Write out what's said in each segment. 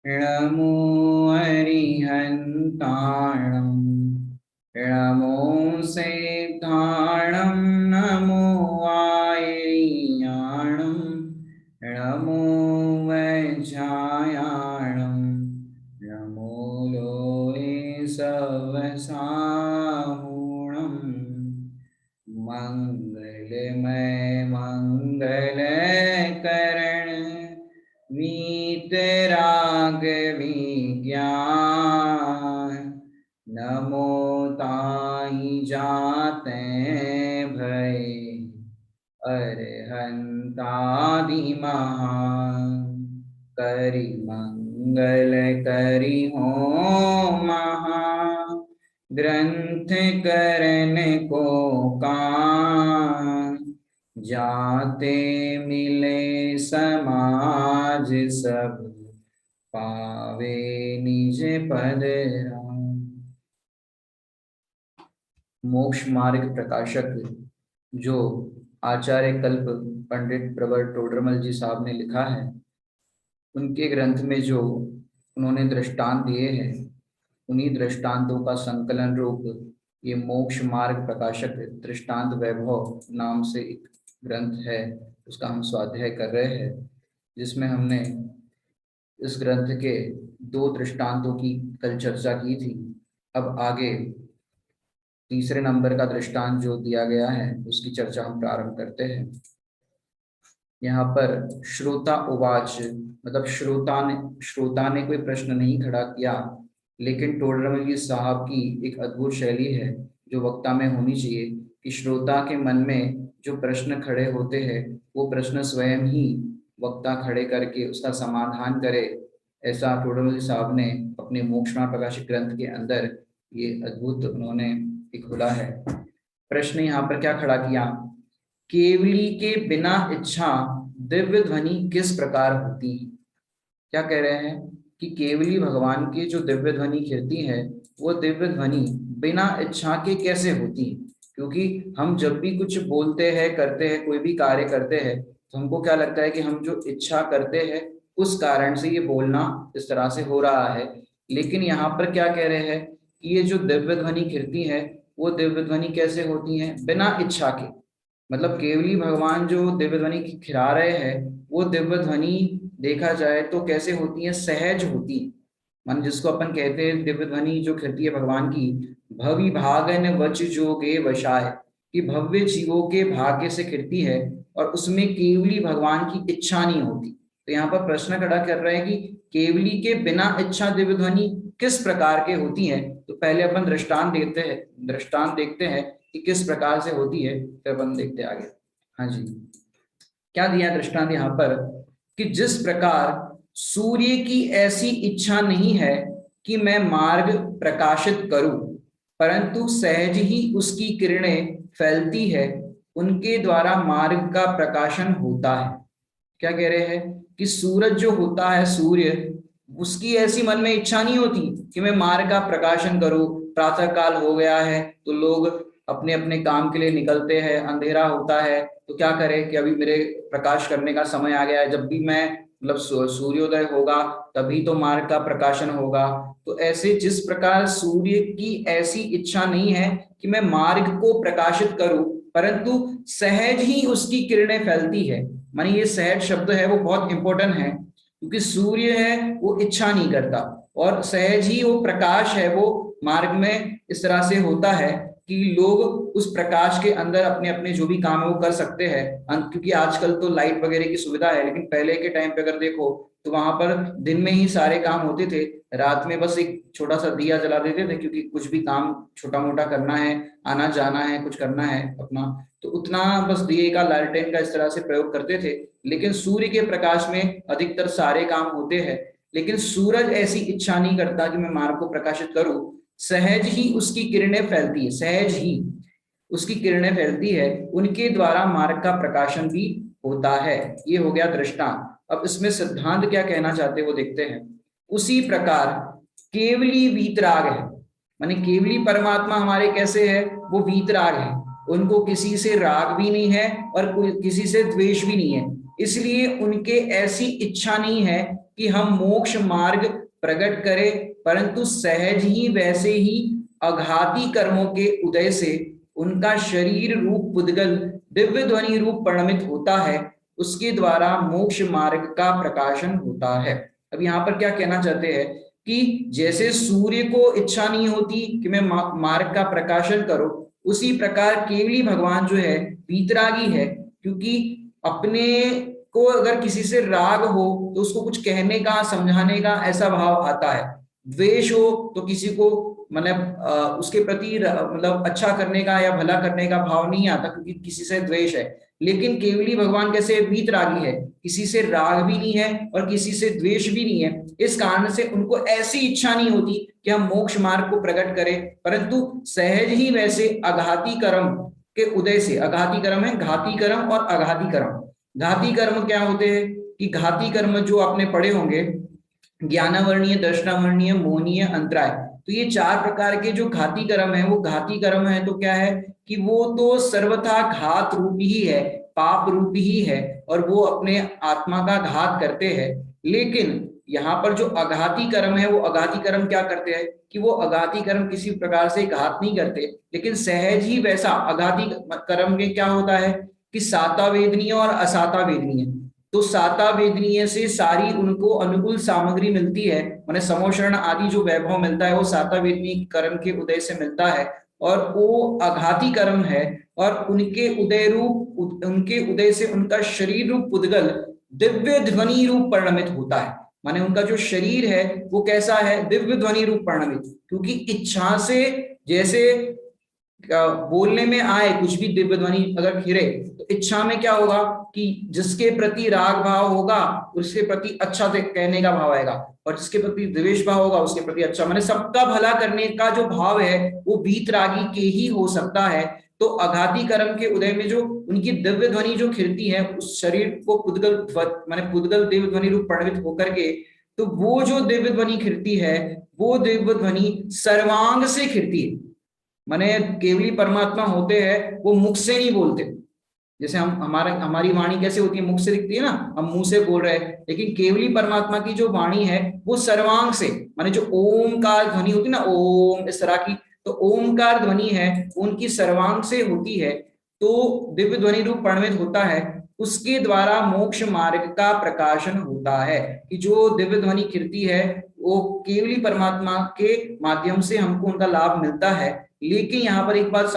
नमो अरिहन्ताणं नमो सिद्धाणं नमो वायुयाणं नमो वज्रायाणं नमो लोले सवसाहुणं मंगलमय मंगलकरण वीतराग विज्ञान नमो ताहि जाते भय अरहंतादि महान करि मंगल करि हो महा ग्रंथ करन को कान जाते मिले समाज सब पावे निज पद राम। मोक्ष मार्ग प्रकाशक जो आचार्य कल्प पंडित प्रवर टोडरमल जी साहब ने लिखा है, उनके ग्रंथ में जो उन्होंने दृष्टांत दिए हैं, उन्हीं दृष्टांतों का संकलन रूप ये मोक्ष मार्ग प्रकाशक दृष्टांत वैभव नाम से एक ग्रंथ है, उसका हम स्वाध्याय कर रहे हैं, जिसमें हमने इस ग्रंथ के 2 दृष्टांतों की कल चर्चा की थी। अब आगे तीसरे नंबर का दृष्टांत जो दिया गया है उसकी चर्चा हम प्रारंभ करते हैं। यहाँ पर श्रोता उवाच, मतलब श्रोता ने कोई प्रश्न नहीं खड़ा किया, लेकिन टोडरमल जी साहब की एक अद्भुत शैली है जो वक्ता में होनी चाहिए कि श्रोता के मन में जो प्रश्न खड़े होते हैं वो प्रश्न स्वयं ही वक्ता खड़े करके उसका समाधान करे। ऐसा टोडरमल जी साहब ने अपने मोक्षमार्ग प्रकाशित ग्रंथ के अंदर ये अद्भुत उन्होंने एक खोला है। प्रश्न यहाँ पर क्या खड़ा किया, केवली के बिना इच्छा दिव्य ध्वनि किस प्रकार होती है। क्या कह रहे हैं कि केवली भगवान की जो दिव्य ध्वनि कीर्ति है वो दिव्य ध्वनि बिना इच्छा के कैसे होती है। क्योंकि हम जब भी कुछ बोलते हैं, करते हैं, कोई भी कार्य करते हैं, तो हमको क्या लगता है कि हम जो इच्छा करते हैं उस कारण से ये बोलना इस तरह से हो रहा है। लेकिन यहाँ पर क्या कह रहे हैं कि ये जो दिव्य ध्वनि कीर्ति है वो दिव्य ध्वनि कैसे होती है, बिना इच्छा के। मतलब केवली भगवान जो दिव्य ध्वनि खिला रहे हैं वो दिव्य ध्वनि देखा जाए तो कैसे होती है, सहज होती है। मन जिसको अपन कहते हैं दिव्य ध्वनि जो खिलती है भगवान की, भवि भागन वच जोगे वशाय, कि भव्य जीवों के भाग्य से खिलती है और उसमें केवली भगवान की इच्छा नहीं होती। तो यहाँ पर प्रश्न खड़ा कर रहे हैं कि केवली के बिना इच्छा दिव्य ध्वनि किस प्रकार के होती है। तो पहले अपन दृष्टांत देखते हैं कि किस प्रकार से होती है, फिर अपन देखते आगे। हाँ जी, क्या दिया दृष्टांत यहाँ पर कि जिस प्रकार सूर्य की ऐसी इच्छा नहीं है कि मैं मार्ग प्रकाशित करूं, परंतु सहज ही उसकी किरणें फैलती है, उनके द्वारा मार्ग का प्रकाशन होता है। क्या कह रहे हैं कि सूरज जो होता है, सूर्य, उसकी ऐसी मन में इच्छा नहीं होती कि मैं मार्ग का प्रकाशन करूं। प्रातः काल हो गया है तो लोग अपने अपने काम के लिए निकलते हैं, अंधेरा होता है तो क्या करें कि अभी मेरे प्रकाश करने का समय आ गया है, जब भी मैं मतलब सूर्योदय होगा तभी तो मार्ग का प्रकाशन होगा। तो ऐसे जिस प्रकार सूर्य की ऐसी इच्छा नहीं है कि मैं मार्ग को प्रकाशित करूं, परंतु सहज ही उसकी किरणें फैलती है। माने ये सहज शब्द है वो बहुत इंपॉर्टेंट है, क्योंकि सूर्य है वो इच्छा नहीं करता और सहज ही वो प्रकाश है वो मार्ग में इस तरह से होता है कि लोग उस प्रकाश के अंदर अपने अपने जो भी काम है वो कर सकते हैं। क्योंकि आजकल तो लाइट वगैरह की सुविधा है, लेकिन पहले के टाइम पे अगर देखो तो वहां पर दिन में ही सारे काम होते थे, रात में बस एक छोटा सा दिया जला देते थे, क्योंकि कुछ भी काम छोटा मोटा करना है, आना जाना है, कुछ करना है अपना, तो उतना बस दिए का, लालटेन का इस तरह से प्रयोग करते थे। लेकिन सूर्य के प्रकाश में अधिकतर सारे काम होते हैं। लेकिन सूरज ऐसी इच्छा नहीं करता कि मैं मार्ग को प्रकाशित करूं, सहज ही उसकी किरणें फैलती है, सहज ही उसकी किरणें फैलती है, उनके द्वारा मार्ग का प्रकाशन भी होता है। ये हो गया दृष्टांत। अब इसमें सिद्धांत क्या कहना चाहते हैं वो देखते हैं। उसी प्रकार केवली वीतराग है, माने केवली परमात्मा हमारे कैसे है, वो वीतराग है, उनको किसी से राग भी नहीं है और किसी से द्वेष भी नहीं है। इसलिए उनके ऐसी इच्छा नहीं है कि हम मोक्ष मार्ग प्रकट करें, परंतु सहज ही वैसे ही अघाती कर्मों के उदय से उनका शरीर रूप पुद्गल दिव्य ध्वनि रूप परिणमित होता है, उसके द्वारा मोक्ष मार्ग का प्रकाशन होता है। अब यहाँ पर क्या कहना चाहते हैं कि जैसे सूर्य को इच्छा नहीं होती कि मैं मार्ग का प्रकाशन करूं, उसी प्रकार केवली भगवान जो है वीतरागी है, क्योंकि अपने को अगर किसी से राग हो तो उसको कुछ कहने का समझाने का ऐसा भाव आता है, द्वेष हो तो किसी को मतलब उसके प्रति मतलब अच्छा करने का या भला करने का भाव नहीं आता क्योंकि किसी से द्वेष है। लेकिन केवली भगवान कैसे वीतरागी है, किसी से राग भी नहीं है और किसी से द्वेष भी नहीं है, इस कारण से उनको ऐसी इच्छा नहीं होती कि हम मोक्ष मार्ग को प्रकट करें, परंतु सहज ही वैसे अघाती कर्म के उदय से, अघाती कर्म है घाती कर्म और अघाती कर्म। घाती कर्म क्या होते हैं कि घाती कर्म जो आपने पढ़े होंगे, ज्ञानावर्णीय, दर्शनावर्णीय, मोहनीय, अंतराय, तो ये चार प्रकार के जो घाती कर्म है वो घाती कर्म है तो क्या है कि वो तो सर्वथा घात रूप ही है, पाप रूप ही है और वो अपने आत्मा का घात करते हैं। लेकिन यहाँ पर जो अघाती कर्म है वो अघाती कर्म क्या करते हैं कि वो अघाती कर्म किसी प्रकार से घात नहीं करते, लेकिन सहज ही वैसा अघाती कर्म में क्या होता है कि साता वेदनीय और असाता वेदनीय, तो साता वेदनीय से सारी उनको अनुकूल सामग्री मिलती है, माने समोषण आदि जो वैभव मिलता है वो साता वेदनीय कर्म के उदय से मिलता है, और वो अघाती कर्म है और उनके उदय रूप, उनके उदय से उनका शरीर रूप पुद्गल दिव्य ध्वनि रूप परिणमित होता है। माने उनका जो शरीर है वो कैसा है, दिव्य ध्वनि रूप परिणमित, क्योंकि इच्छा से जैसे बोलने में आए कुछ भी दिव्य ध्वनि अगर घिरे तो इच्छा में क्या होगा कि जिसके प्रति राग भाव होगा उसके प्रति अच्छा कहने का भाव आएगा, और जिसके प्रति द्वेष भाव होगा उसके प्रति अच्छा, माने सबका भला करने का जो भाव है वो वीतरागी के ही हो सकता है। तो अघाती कर्म के उदय में जो उनकी दिव्य ध्वनि जो खिलती है उस शरीर को पुद्गल माने पुद्गल दिव्य ध्वनि रूप परिणमित होकर के, तो वो जो दिव्य ध्वनि खिलती है वो दिव्य ध्वनि सर्वांग से खिलती है। माने केवली परमात्मा होते हैं वो मुख से नहीं बोलते, जैसे हमारी वाणी कैसे होती है, मुख से दिखती है ना, हम मुंह से बोल रहे हैं, लेकिन केवली परमात्मा की जो वाणी है वो सर्वांग से, माने जो ओमकार ध्वनि होती है ना, ओम इस तरह की, तो ओमकार ध्वनि है उनकी सर्वांग से होती है, तो दिव्य ध्वनि रूप परिणमित होता है, उसके द्वारा मोक्ष मार्ग का प्रकाशन होता है कि जो दिव्य ध्वनि कीर्ति है वो केवली परमात्मा के माध्यम से हमको उनका लाभ मिलता है। लेकिन यहाँ पर एक बात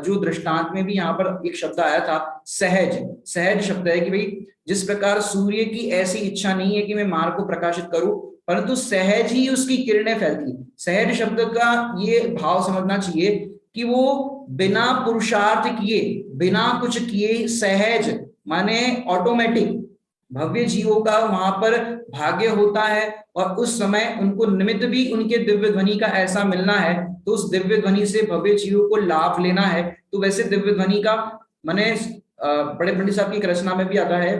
जो दृष्टांत में भी यहाँ पर एक शब्द आया था सहज, सहज शब्द है कि भाई जिस प्रकार सूर्य की ऐसी इच्छा नहीं है कि मैं मार्ग को प्रकाशित करूं, परंतु सहज ही उसकी किरणें फैलती है। सहज शब्द का ये भाव समझना चाहिए कि वो बिना पुरुषार्थ किए, बिना कुछ किए, सहज माने ऑटोमेटिक भव्य जीवों का वहां पर भाग्य होता है, और उस समय उनको निमित्त भी उनके दिव्य ध्वनि का ऐसा मिलना है, तो उस दिव्य ध्वनि से भव्य जीवों को लाभ लेना है। तो वैसे दिव्य ध्वनि का माने बड़े पंडित साहब की रचना में भी आता है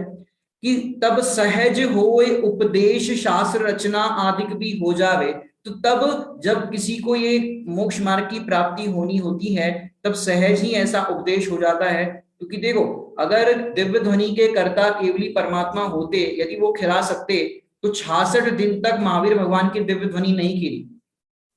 कि तब सहज होए उपदेश शास्त्र रचना आदि भी हो जावे, तो तब जब किसी को ये मोक्ष मार्ग की प्राप्ति होनी होती है तब सहज ही ऐसा उपदेश हो जाता है। क्योंकि देखो अगर दिव्य ध्वनि के कर्ता केवली परमात्मा होते, यदि वो खिला सकते तो 66 दिन तक महावीर भगवान की दिव्य ध्वनि नहीं खिली,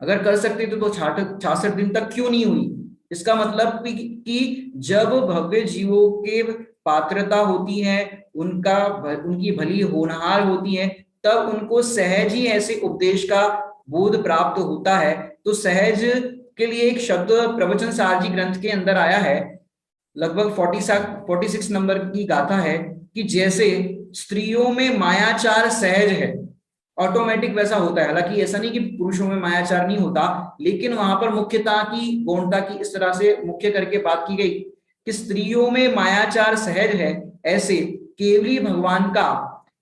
अगर कर सकते तो 66 दिन तक क्यों नहीं हुई। इसका मतलब कि जब भव्य जीवों के पात्रता होती है, उनकी भली होनहार होती है, तब उनको सहज ही ऐसे उपदेश का बोध प्राप्त होता है। तो सहज के लिए एक शब्द प्रवचन सार जी ग्रंथ के अंदर आया है, लगभग 46 नंबर की गाथा है कि जैसे स्त्रियों में मायाचार सहज है, ऑटोमेटिक वैसा होता है। हालांकि ऐसा नहीं कि पुरुषों में मायाचार नहीं होता, लेकिन वहां पर मुख्यता की गौणता की इस तरह से मुख्य करके बात की गई कि स्त्रियों में मायाचार सहज है, ऐसे केवली भगवान का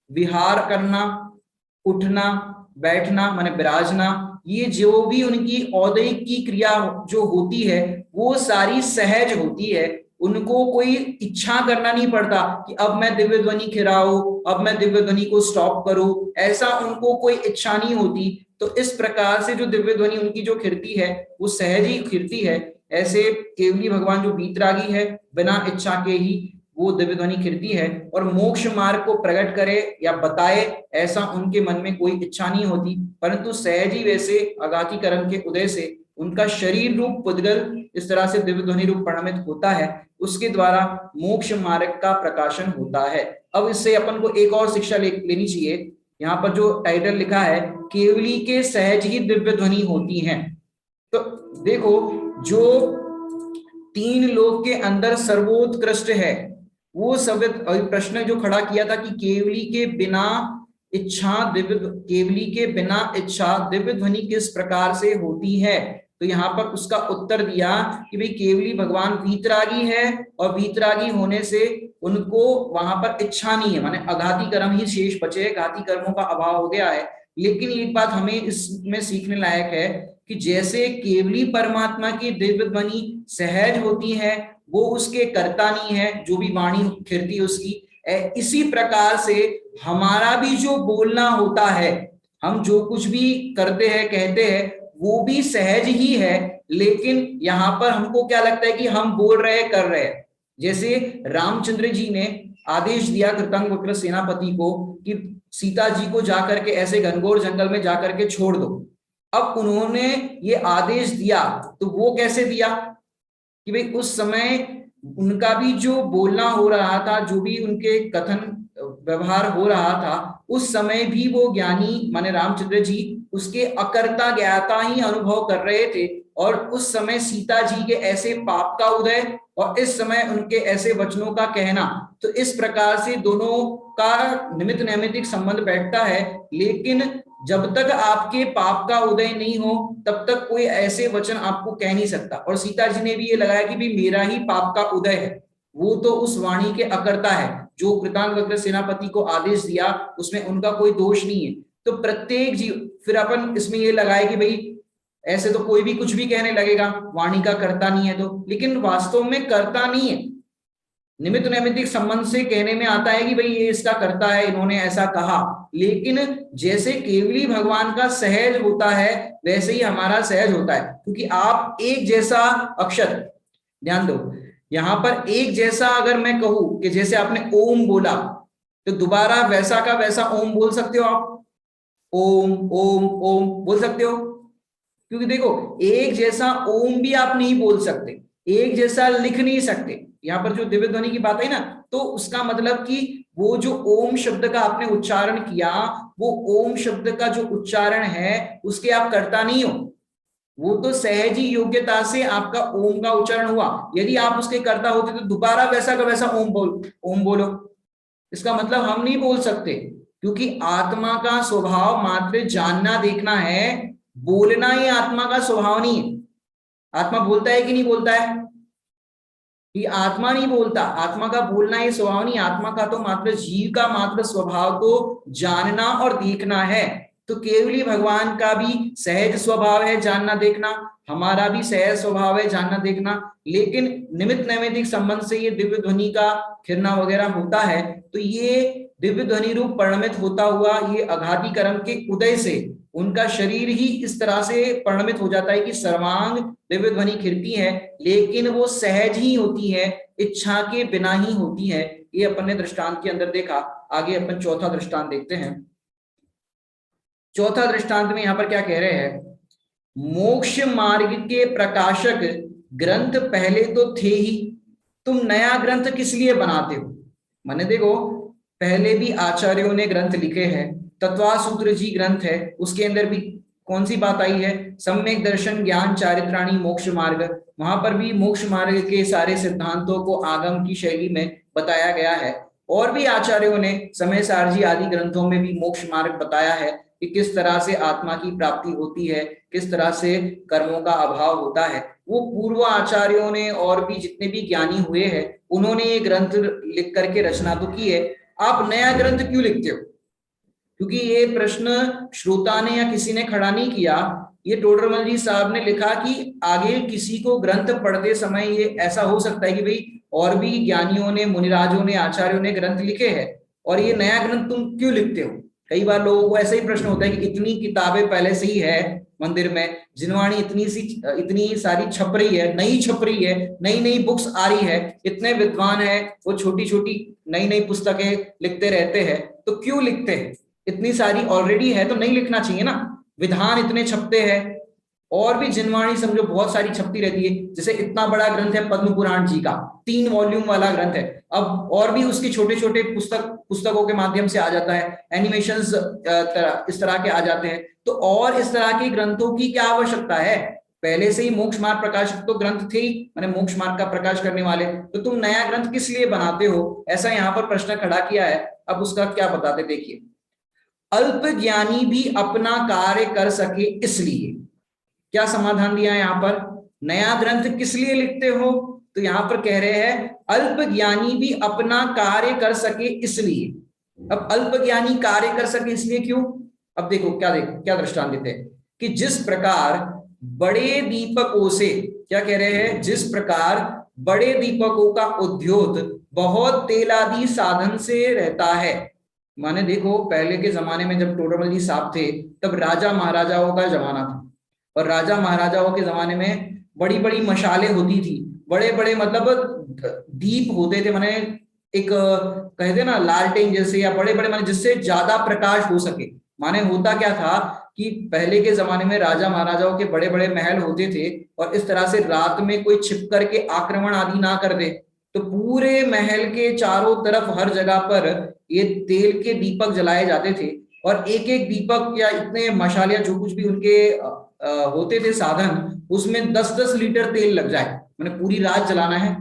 विहार करना, उठना, बैठना माने विराजना, ये जो भी उनकी औदैहिक की क्रिया जो होती है वो सारी सहज होती है। उनको कोई इच्छा करना नहीं पड़ता कि अब मैं दिव्य ध्वनि खिराऊं, अब मैं दिव्य ध्वनि को स्टॉप करूं, ऐसा उनको कोई इच्छा नहीं होती। तो इस प्रकार से जो दिव्य ध्वनि उनकी जो खिरती है वो सहज ही खिरती है। ऐसे केवली भगवान जो वीतरागी है बिना इच्छा के ही वो दिव्य ध्वनि कीर्ति है, और मोक्ष मार्ग को प्रकट करे या बताए ऐसा उनके मन में कोई इच्छा नहीं होती, परंतु सहज ही वैसे अगाति कर्म के उदय से उनका शरीर रूप पुद्गल इस तरह से दिव्य ध्वनि रूप परिणमित होता है, उसके द्वारा मोक्ष मार्ग का प्रकाशन होता है। अब इससे अपन को एक और शिक्षा लेनी चाहिए। यहाँ पर जो टाइटल लिखा है, केवली के सहज ही दिव्य ध्वनि होती है। तो देखो, जो तीन लोक के अंदर सर्वोत्कृष्ट है, वो सब प्रश्न जो खड़ा किया था कि केवली के बिना इच्छा दिव्य ध्वनि किस प्रकार से होती है, तो यहाँ पर उसका उत्तर दिया कि भाई केवली भगवान वीतरागी है, और वीतरागी होने से उनको वहां पर इच्छा नहीं है, माने अघाती कर्म ही शेष बचे, घाती कर्मों का अभाव हो गया है। लेकिन एक बात हमें इसमें सीखने लायक है कि जैसे केवली परमात्मा की दिव्य ध्वनि सहज होती है, वो उसके कर्ता नहीं है, जो भी वाणी कीर्ति उसकी, इसी प्रकार से हमारा भी जो बोलना होता है, हम जो कुछ भी करते हैं कहते हैं, वो भी सहज ही है। लेकिन यहाँ पर हमको क्या लगता है कि हम बोल रहे कर रहे हैं। जैसे रामचंद्र जी ने आदेश दिया कृतांग वक्र सेनापति को कि सीता जी को जाकर के ऐसे घनघोर जंगल में जाकर के छोड़ दो। अब उन्होंने ये आदेश दिया तो वो कैसे दिया कि भाई उस समय उनका भी जो बोलना हो रहा था, जो भी उनके कथन व्यवहार हो रहा था, उस समय भी वो ज्ञानी माने रामचंद्र जी उसके अकर्ता ज्ञाता ही अनुभव कर रहे थे। और उस समय सीता जी के ऐसे पाप का उदय और इस समय उनके ऐसे वचनों का कहना, तो इस प्रकार से दोनों का निमित्त नैमित्तिक संबंध बैठता है। लेकिन जब तक आपके पाप का उदय नहीं हो तब तक कोई ऐसे वचन आपको कह नहीं सकता। और सीता जी ने भी ये लगाया कि भी मेरा ही पाप का उदय है, वो तो उस वाणी के अकर्ता है, जो कृतांग वक्र सेनापति को आदेश दिया उसमें उनका कोई दोष नहीं है। तो प्रत्येक जीव, फिर अपन इसमें ये लगाए कि भाई ऐसे तो कोई भी कुछ भी कहने लगेगा, वाणी का कर्ता नहीं है तो, लेकिन वास्तव में कर्ता नहीं है, निमित्त नैमित्तिक संबंध से कहने में आता है कि भाई ये इसका कर्ता है, इन्होंने ऐसा कहा। लेकिन जैसे केवली भगवान का सहज होता है वैसे ही हमारा सहज होता है, क्योंकि आप एक जैसा अक्षर, ध्यान दो यहां पर एक जैसा अगर मैं कहूं कि जैसे आपने ओम बोला, तो दोबारा वैसा का वैसा ओम बोल सकते हो आप, ओम ओम ओम बोल सकते हो, क्योंकि देखो एक जैसा ओम भी आप नहीं बोल सकते, एक जैसा लिख नहीं सकते। यहाँ पर जो दिव्य ध्वनि की बात है ना, तो उसका मतलब कि वो जो ओम शब्द का आपने उच्चारण किया, वो ओम शब्द का जो उच्चारण है उसके आप कर्ता नहीं हो, वो तो सहज ही योग्यता से आपका ओम का उच्चारण हुआ। यदि आप उसके कर्ता होते तो दोबारा वैसा का वैसा ओम बोलो, इसका मतलब हम नहीं बोल सकते, क्योंकि आत्मा का स्वभाव मात्र जानना देखना है, बोलना ही आत्मा का स्वभाव नहीं है। आत्मा बोलता है कि नहीं बोलता है? कि आत्मा नहीं बोलता, आत्मा का बोलना ही स्वभाव नहीं, आत्मा का तो मात्र जीव का मात्र स्वभाव तो जानना और देखना है। तो केवली भगवान का भी सहज स्वभाव है जानना देखना, हमारा भी सहज स्वभाव है जानना देखना, लेकिन निमित्त नैमित्तिक संबंध से ये दिव्य ध्वनि का खिरना वगैरह होता है। तो ये दिव्य ध्वनि रूप परिणमित होता हुआ ये अघाती कर्म के उदय से उनका शरीर ही इस तरह से परिणमित हो जाता है कि सर्वांग दिव्य ध्वनि खिरती है, लेकिन वो सहज ही होती है, इच्छा के बिना ही होती है। ये अपन ने दृष्टांत के अंदर देखा। आगे अपन चौथा दृष्टांत देखते हैं। चौथा दृष्टांत में यहाँ पर क्या कह रहे हैं, मोक्ष मार्ग के प्रकाशक ग्रंथ पहले तो थे ही, तुम नया ग्रंथ किस लिए बनाते हो। माने देखो पहले भी आचार्यों ने ग्रंथ लिखे हैं, तत्वासूत्र जी ग्रंथ है, उसके अंदर भी कौन सी बात आई है, सम्यक दर्शन ज्ञान चारित्राणी मोक्ष मार्ग, वहां पर भी मोक्ष मार्ग के सारे सिद्धांतों को आगम की शैली में बताया गया है। और भी आचार्यों ने समय सारजी आदि ग्रंथों में भी मोक्ष मार्ग बताया है कि किस तरह से आत्मा की प्राप्ति होती है, किस तरह से कर्मों का अभाव होता है। वो पूर्व आचार्यों ने और भी जितने भी ज्ञानी हुए हैं उन्होंने ये ग्रंथ लिख करके रचना तो की है, आप नया ग्रंथ क्यों लिखते हो। क्योंकि ये प्रश्न श्रोता ने या किसी ने खड़ा नहीं किया, ये टोडरमल जी साहब ने लिखा कि आगे किसी को ग्रंथ पढ़ते समय ये ऐसा हो सकता है कि भाई और भी ज्ञानियों ने, मुनिराजों ने, आचार्यों ने ग्रंथ लिखे हैं और ये नया ग्रंथ तुम क्यों लिखते हो। कई बार लोगों को ऐसा ही प्रश्न होता है कि इतनी किताबें पहले से ही है मंदिर में, जिनवाणी इतनी सारी छप रही है, नई छप रही है, नई नई बुक्स आ रही है, इतने विद्वान है, वो छोटी छोटी नई नई पुस्तकें लिखते रहते हैं, तो क्यों लिखते हैं? इतनी सारी ऑलरेडी है तो नहीं लिखना चाहिए ना। विधान इतने छपते हैं, और भी जिनवाणी समझो बहुत सारी छपती रहती है, जैसे इतना बड़ा ग्रंथ है पद्म पुराण जी का, 3 वॉल्यूम वाला ग्रंथ है। अब और भी उसके छोटे छोटे पुस्तकों के माध्यम से आ जाता है, एनिमेशंस इस तरह के आ जाते हैं, तो और इस तरह के ग्रंथों की क्या आवश्यकता है? पहले से ही मोक्ष मार्ग प्रकाशक तो ग्रंथ थे ही, मैंने मोक्ष मार्ग का प्रकाश करने वाले, तो तुम नया ग्रंथ किस लिए बनाते हो? ऐसा यहाँ पर प्रश्न खड़ा किया है। अब उसका क्या बताते देखिए, अल्प ज्ञानी भी अपना कार्य कर सके इसलिए। क्या समाधान दिया है यहाँ पर? नया ग्रंथ किस लिए लिखते हो? तो यहां पर कह रहे हैं अल्प ज्ञानी भी अपना कार्य कर सके इसलिए। अब अल्प ज्ञानी कार्य कर सके इसलिए क्यों? अब देखो क्या दृष्टांत देते हैं कि जिस प्रकार बड़े दीपकों से, क्या कह रहे हैं, जिस प्रकार बड़े दीपकों का उद्योग बहुत तेलादी साधन से रहता है। माने देखो, पहले के जमाने में जब टोडरमल जी साहब थे, तब राजा महाराजाओं का जमाना था, और राजा महाराजाओं के जमाने में बड़ी बड़ी मशालें होती थी, बड़े बड़े मतलब दीप होते थे, माने एक कहते ना लालटेन जैसे, या बड़े बड़े माने जिससे ज्यादा प्रकाश हो सके। माने होता क्या था कि पहले के जमाने में राजा महाराजाओं के बड़े बड़े महल होते थे, और इस तरह से रात में कोई छिप करके आक्रमण आदि ना कर दे, तो पूरे महल के चारों तरफ हर जगह पर ये तेल के दीपक जलाए जाते थे, और एक एक दीपक या इतने मशालिया जो कुछ भी उनके होते थे साधन, उसमें 10-10 लीटर तेल लग जाए। मैंने पूरी रात जलाना है,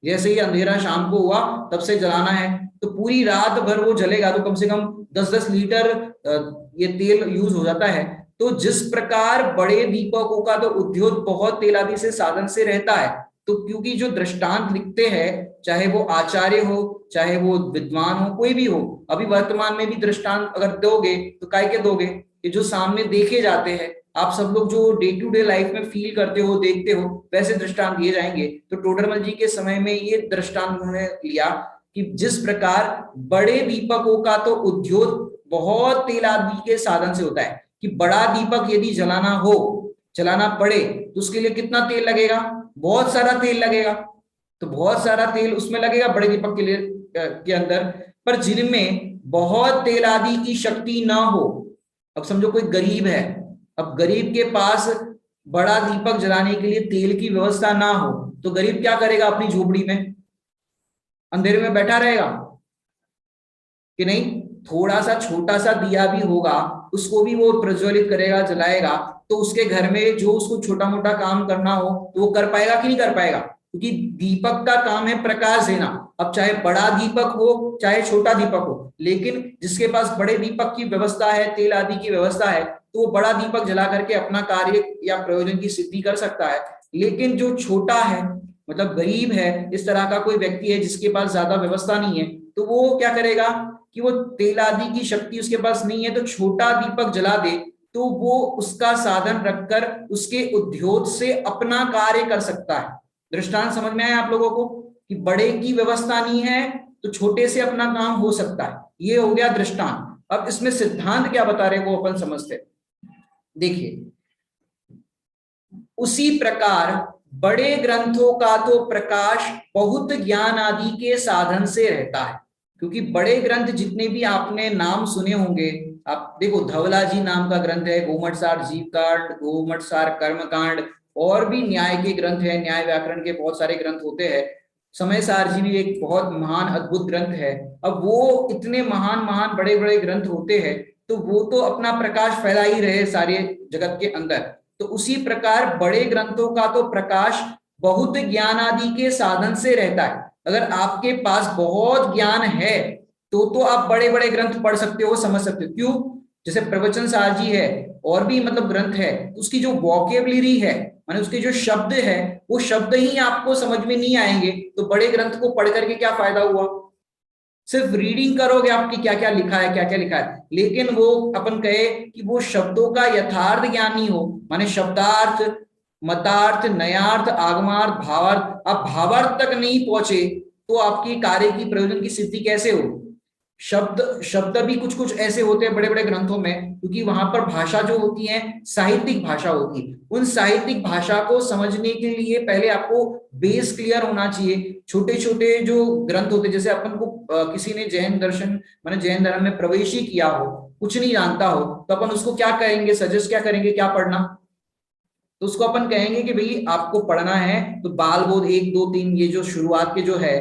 जैसे ही अंधेरा शाम को हुआ तब से जलाना है, तो पूरी रात भर वो जलेगा, तो कम से कम 10-10 लीटर ये तेल यूज हो जाता है। तो जिस प्रकार बड़े दीपकों का तो उद्योग बहुत तेल आदि से साधन से रहता है, तो क्योंकि जो दृष्टांत लिखते हैं, चाहे वो आचार्य हो, चाहे वो विद्वान हो, कोई भी हो, अभी वर्तमान में भी दृष्टांत अगर दोगे तो काय के दोगे कि जो सामने देखे जाते हैं, आप सब लोग जो डे टू डे लाइफ में फील करते हो, देखते हो, वैसे दृष्टांत दिए जाएंगे। तो टोडरमल जी के समय में ये दृष्टांत उन्होंने लिया कि जिस प्रकार बड़े दीपकों का तो उद्योग बहुत तेल आदि के साधन से होता है, कि बड़ा दीपक यदि जलाना पड़े तो उसके लिए कितना तेल लगेगा? बहुत सारा तेल लगेगा, तो बहुत सारा तेल उसमें लगेगा बड़े दीपक के लिए के अंदर। पर जिनमें बहुत तेल आदि की शक्ति ना हो, अब समझो कोई गरीब है, अब गरीब के पास बड़ा दीपक जलाने के लिए तेल की व्यवस्था ना हो, तो गरीब क्या करेगा? अपनी झोपड़ी में अंधेरे में बैठा रहेगा कि नहीं? थोड़ा सा छोटा सा दिया भी होगा, उसको भी वो प्रज्वलित करेगा, जलाएगा, तो उसके घर में जो उसको छोटा मोटा काम करना हो तो वो कर पाएगा कि नहीं कर पाएगा? क्योंकि दीपक का काम है प्रकाश देना। अब चाहे बड़ा दीपक हो चाहे छोटा दीपक हो, लेकिन जिसके पास बड़े दीपक की व्यवस्था है, तेल आदि की व्यवस्था है, तो वो बड़ा दीपक जला करके अपना कार्य या प्रयोजन की सिद्धि कर सकता है। लेकिन जो छोटा है, मतलब गरीब है, इस तरह का कोई व्यक्ति है जिसके पास ज्यादा व्यवस्था नहीं है, तो वो क्या करेगा कि वो तेल आदि की शक्ति उसके पास नहीं है, तो छोटा दीपक जला दे, तो वो उसका साधन रखकर उसके उद्योग से अपना कार्य कर सकता है। दृष्टांत समझ में आया आप लोगों को कि बड़े की व्यवस्था नहीं है तो छोटे से अपना काम हो सकता है। ये हो गया दृष्टांत। अब इसमें सिद्धांत क्या बता रहे वो अपन समझते। देखिए, उसी प्रकार बड़े ग्रंथों का तो प्रकाश बहुत ज्ञान आदि के साधन से रहता है, क्योंकि बड़े ग्रंथ जितने भी आपने नाम सुने होंगे, आप देखो धवला जी नाम का ग्रंथ है, गोमटसार जीवकांड, गोमटसार कर्मकांड, और भी न्याय के ग्रंथ है, न्याय व्याकरण के बहुत सारे ग्रंथ होते हैं। समय सार जी भी एक बहुत महान अद्भुत ग्रंथ है। अब वो इतने महान महान बड़े बड़े ग्रंथ होते हैं, तो वो तो अपना प्रकाश फैला ही रहे सारे जगत के अंदर। तो उसी प्रकार बड़े ग्रंथों का तो प्रकाश बहुत ज्ञान आदि के साधन से रहता है। अगर आपके पास बहुत ज्ञान है तो आप बड़े बड़े ग्रंथ पढ़ सकते हो, समझ सकते हो। क्यों? जैसे प्रवचन सार जी है, और भी मतलब ग्रंथ है, उसकी जो वोकेबलरी है, माने उसके जो शब्द है, वो शब्द ही आपको समझ में नहीं आएंगे, तो बड़े ग्रंथ को पढ़ करके क्या फायदा हुआ? सिर्फ रीडिंग करोगे आपकी क्या क्या लिखा है, क्या क्या लिखा है, लेकिन वो अपन कहे कि वो शब्दों का यथार्थ ज्ञान नहीं हो, माने शब्दार्थ, मतार्थ, नयार्थ, आगमार्थ, भावार्थ, आप भावार्थ तक नहीं पहुंचे तो आपकी कार्य की प्रयोजन की सिद्धि कैसे हो? शब्द शब्द भी कुछ कुछ ऐसे होते हैं बड़े बड़े ग्रंथों में, क्योंकि वहां पर भाषा जो होती है साहित्यिक भाषा होती है। उन साहित्यिक भाषा को समझने के लिए पहले आपको बेस क्लियर होना चाहिए। छोटे छोटे जो ग्रंथ होते हैं, जैसे अपन को किसी ने जैन दर्शन माने जैन धर्म में प्रवेश ही किया हो, कुछ नहीं जानता हो, तो अपन उसको क्या कहेंगे, सजेस्ट क्या करेंगे, क्या पढ़ना? तो उसको अपन कहेंगे कि भाई आपको पढ़ना है तो बाल बोध 1 2 3, ये जो शुरुआत के जो है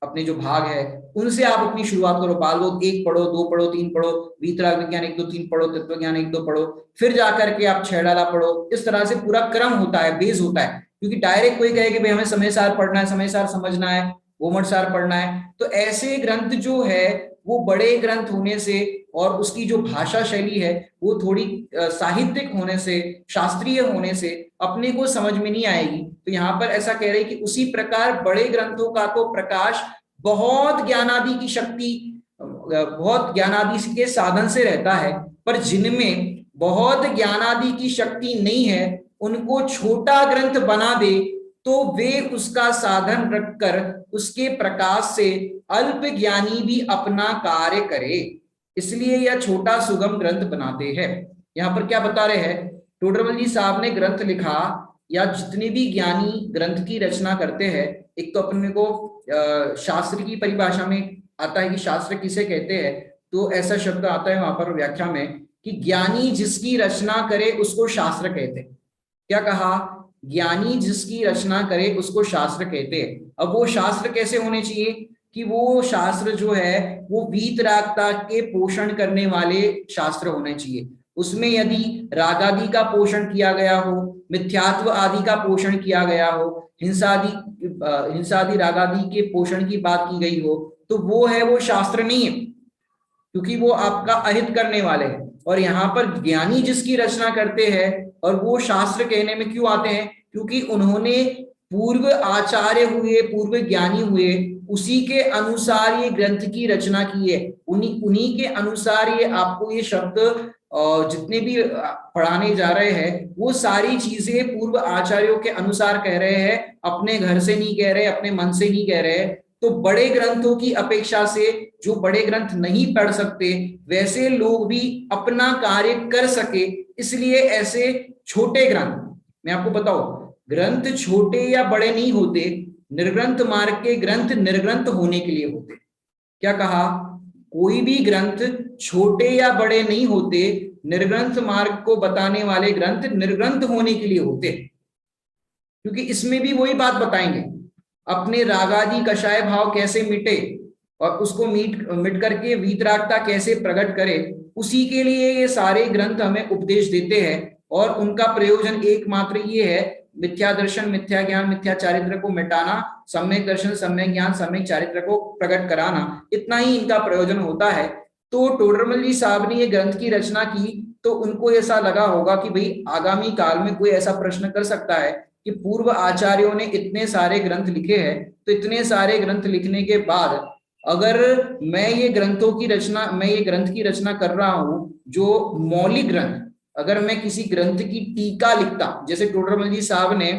अपने जो भाग है उनसे आप अपनी शुरुआत करो। बाल बोध 1 पढ़ो, 2 पढ़ो, 3 पढ़ो, वीतराग विज्ञान 1 2 3 पढ़ो, तत्व ज्ञान 1 2 पढ़ो, फिर जाकर के आप 6 डाला पढ़ो। इस तरह से पूरा क्रम होता है, बेस होता है। क्योंकि डायरेक्ट कोई कहे कि भाई हमें समय सार पढ़ना है, समय सार समझना है, गोमट सार पढ़ना है, तो ऐसे ग्रंथ जो है वो बड़े ग्रंथ होने से और उसकी जो भाषा शैली है वो थोड़ी साहित्यिक होने से, शास्त्रीय होने से अपने को समझ में नहीं आएगी। तो यहाँ पर ऐसा कह रहे हैं कि उसी प्रकार बड़े ग्रंथों का तो प्रकाश बहुत ज्ञानादि की शक्ति, बहुत ज्ञानादि के साधन से रहता है, पर जिनमें बहुत ज्ञानादि की शक्ति नहीं है उनको छोटा ग्रंथ बना दे तो वे उसका साधन रखकर उसके प्रकाश से अल्प ज्ञानी भी अपना कार्य करे, इसलिए यह छोटा सुगम ग्रंथ बनाते हैं। यहाँ पर क्या बता रहे हैं, टोडरमल जी साहब ने ग्रंथ लिखा, या जितने भी ज्ञानी ग्रंथ की रचना करते हैं, एक तो अपने को शास्त्र की परिभाषा में आता है कि शास्त्र किसे कहते हैं, तो ऐसा शब्द आता है वहां पर व्याख्या में कि ज्ञानी जिसकी रचना करे उसको शास्त्र कहते हैं। क्या कहा? ज्ञानी जिसकी रचना करे उसको शास्त्र कहते हैं। अब वो शास्त्र कैसे होने चाहिए कि वो शास्त्र जो है वो वीतरागता के पोषण करने वाले शास्त्र होने चाहिए। उसमें यदि रागादि का पोषण किया गया हो, मिथ्यात्व आदि का पोषण किया गया हो, हिंसादि रागादि के पोषण की बात की गई हो, तो वो है वो शास्त्र नहीं है, क्योंकि वो आपका अहित करने वाले हैं। और यहाँ पर ज्ञानी जिसकी रचना करते हैं, और वो शास्त्र कहने में क्यों आते हैं, क्योंकि उन्होंने पूर्व आचार्य हुए, पूर्व ज्ञानी हुए, उसी के अनुसार ये ग्रंथ की रचना की है। उन्हीं उन्हीं के अनुसार ये आपको ये शब्द जितने भी पढ़ाने जा रहे हैं वो सारी चीजें पूर्व आचार्यों के अनुसार कह रहे हैं, अपने घर से नहीं कह रहे, अपने मन से नहीं कह रहे। तो बड़े ग्रंथों की अपेक्षा से जो बड़े ग्रंथ नहीं पढ़ सकते वैसे लोग भी अपना कार्य कर सके, इसलिए ऐसे छोटे ग्रंथ, मैं आपको बताऊं, ग्रंथ छोटे या बड़े नहीं होते, निर्ग्रंथ मार्ग के ग्रंथ निर्ग्रंथ होने के लिए होते। क्या कहा? कोई भी ग्रंथ छोटे या बड़े नहीं होते, निर्ग्रंथ मार्ग को बताने वाले ग्रंथ निर्ग्रंथ होने के लिए होते। क्योंकि इसमें भी वही बात बताएंगे, अपने रागादि कषाय भाव कैसे मिटे और उसको मिट करके वीतरागता कैसे प्रकट करे, उसी के लिए ये सारे ग्रंथ हमें उपदेश देते हैं। और उनका प्रयोजन एकमात्र ये है, मिथ्या दर्शन, मिथ्या ज्ञान, मिथ्या चारित्र को मिटाना, सम्यक दर्शन, सम्यक ज्ञान, सम्यक चारित्र को प्रकट कराना, इतना ही इनका प्रयोजन होता है। तो टोडरमल जी साहब ने ये ग्रंथ की रचना की तो उनको ऐसा लगा होगा कि भाई आगामी काल में कोई ऐसा प्रश्न कर सकता है कि पूर्व आचार्यों ने इतने सारे ग्रंथ लिखे हैं, तो इतने सारे ग्रंथ लिखने के बाद अगर मैं ये ग्रंथ की रचना कर रहा हूं जो मौलिक ग्रंथ, अगर मैं किसी ग्रंथ की टीका लिखता, जैसे टोडरमल जी साहब ने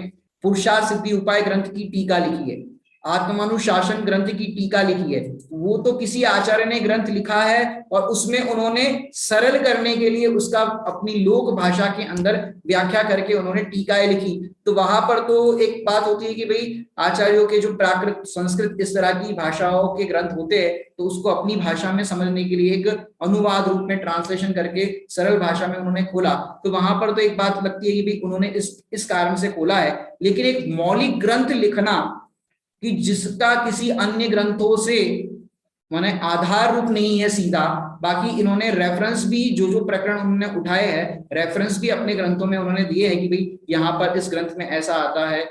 पुरुषार्थ सिद्धि उपाय ग्रंथ की टीका लिखी है, आत्मानुशासन ग्रंथ की टीका लिखी है, वो तो किसी आचार्य ने ग्रंथ लिखा है और उसमें उन्होंने सरल करने के लिए उसका अपनी लोक भाषा के अंदर व्याख्या करके उन्होंने टीकाएं लिखी। तो वहां पर तो एक बात होती है कि भाई आचार्यों के जो प्राकृत, संस्कृत, इस तरह की भाषाओं के ग्रंथ होते हैं, तो उसको अपनी भाषा में समझने के लिए एक अनुवाद रूप में ट्रांसलेशन करके सरल भाषा में उन्होंने खोला। तो वहां पर तो एक बात लगती है कि भाई उन्होंने इस कारण से खोला है। लेकिन एक मौलिक ग्रंथ लिखना कि जिसका किसी अन्य ग्रंथों से माने आधार रूप नहीं है सीधा, बाकी इन्होंने रेफरेंस भी जो जो प्रकरण उन्होंने उठाए हैं, रेफरेंस भी अपने ग्रंथों में उन्होंने दिए हैं कि भाई यहाँ पर इस ग्रंथ में ऐसा आता है,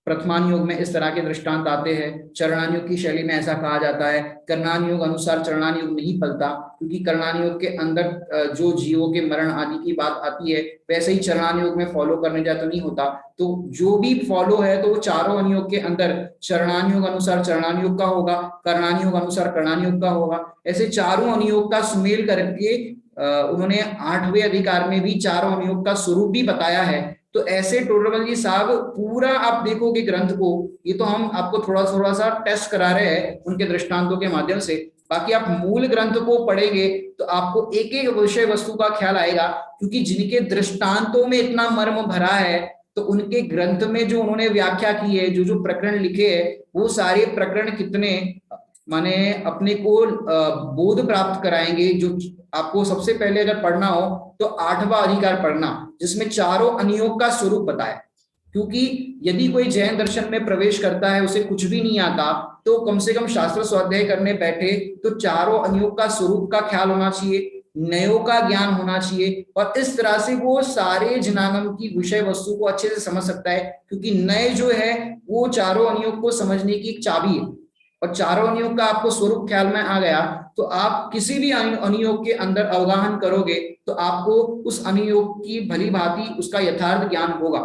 प्रथमान योग में इस तरह के दृष्टांत आते हैं, चरणान योग की शैली में ऐसा कहा जाता है, कर्णान योग अनुसार चरणान योग नहीं फलता, क्योंकि कर्णान योग के अंदर जो जीवों के मरण आदि की बात आती है वैसे ही चरणान योग में फॉलो करने जाए तो नहीं होता। तो जो भी फॉलो है तो वो चारों अनुयोग के अंदर चरणान योग अनुसार चरणान योग का होगा, कर्णान योग अनुसार कर्णान योग का होगा, ऐसे चारों अनुयोग का सुमेल करके उन्होंने 8वें अधिकार में भी चारों अनुयोग का स्वरूप भी बताया है। तो ऐसे टोडरमल जी साहब पूरा आप देखोगे ग्रंथ को, ये तो हम आपको थोड़ा थोड़ा सा टेस्ट करा रहे हैं उनके दृष्टांतों के माध्यम से, बाकी आप मूल ग्रंथ को पढ़ेंगे तो आपको एक एक विषय वस्तु का ख्याल आएगा, क्योंकि जिनके दृष्टांतों में इतना मर्म भरा है, तो उनके ग्रंथ में जो उन्होंने व्याख्या की है, जो जो प्रकरण लिखे हैं, वो सारे प्रकरण कितने माने अपने को बोध प्राप्त कराएंगे। जो आपको सबसे पहले अगर पढ़ना हो तो 8वां अधिकार पढ़ना, जिसमें चारों अनियोग का स्वरूप बताया। क्योंकि यदि कोई जैन दर्शन में प्रवेश करता है, उसे कुछ भी नहीं आता, तो कम से कम शास्त्र स्वाध्याय करने बैठे तो चारों अनियोग का स्वरूप का ख्याल होना चाहिए, नयों का ज्ञान होना चाहिए, और इस तरह से वो सारे जिनागम की विषय वस्तु को अच्छे से समझ सकता है। क्योंकि नय जो है वो चारों अनियोग को समझने की एक चाबी है, और चारों अनियोग का आपको स्वरूप ख्याल में आ गया तो आप किसी भी अनियोग के अंदर अवगाहन करोगे तो आपको उस अनियोग की भली भांति उसका यथार्थ ज्ञान होगा।